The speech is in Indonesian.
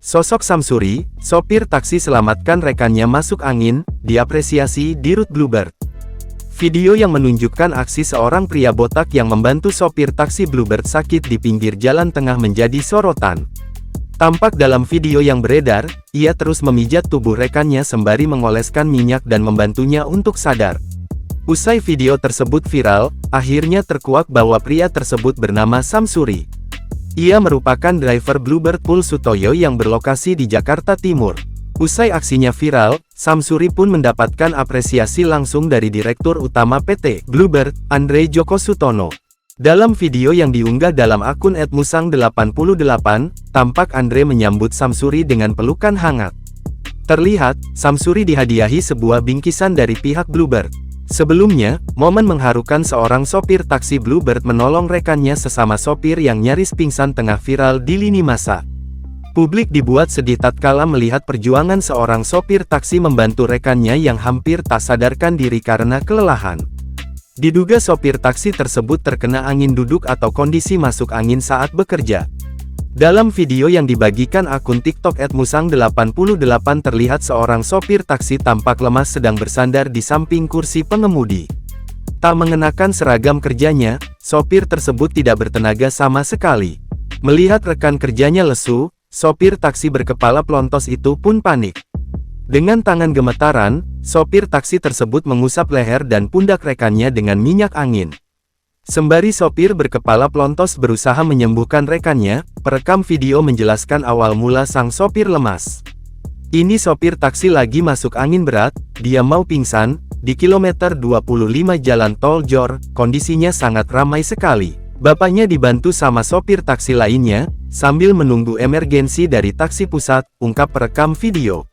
Sosok Samsuri, sopir taksi selamatkan rekannya masuk angin, diapresiasi di Rute Bluebird. Video yang menunjukkan aksi seorang pria botak yang membantu sopir taksi Bluebird sakit di pinggir jalan tengah menjadi sorotan. Tampak dalam video yang beredar, ia terus memijat tubuh rekannya sembari mengoleskan minyak dan membantunya untuk sadar. Usai video tersebut viral, akhirnya terkuak bahwa pria tersebut bernama Samsuri. Ia merupakan driver Bluebird Pool Sutoyo yang berlokasi di Jakarta Timur. Usai aksinya viral, Samsuri pun mendapatkan apresiasi langsung dari Direktur Utama PT Bluebird, Andre Joko Sutono. Dalam video yang diunggah dalam akun @musang88, tampak Andre menyambut Samsuri dengan pelukan hangat. Terlihat, Samsuri dihadiahi sebuah bingkisan dari pihak Bluebird. Sebelumnya, momen mengharukan seorang sopir taksi Bluebird menolong rekannya sesama sopir yang nyaris pingsan tengah viral di lini massa. Publik dibuat sedih tatkala melihat perjuangan seorang sopir taksi membantu rekannya yang hampir tak sadarkan diri karena kelelahan. Diduga sopir taksi tersebut terkena angin duduk atau kondisi masuk angin saat bekerja. Dalam video yang dibagikan akun TikTok @musang88 terlihat seorang sopir taksi tampak lemas sedang bersandar di samping kursi pengemudi. Tak mengenakan seragam kerjanya, sopir tersebut tidak bertenaga sama sekali. Melihat rekan kerjanya lesu, sopir taksi berkepala pelontos itu pun panik. Dengan tangan gemetaran, sopir taksi tersebut mengusap leher dan pundak rekannya dengan minyak angin. Sembari sopir berkepala pelontos berusaha menyembuhkan rekannya, perekam video menjelaskan awal mula sang sopir lemas. Ini sopir taksi lagi masuk angin berat, dia mau pingsan, di kilometer 25 jalan tol Jor, kondisinya sangat ramai sekali. Bapaknya dibantu sama sopir taksi lainnya, sambil menunggu emergensi dari taksi pusat, ungkap perekam video.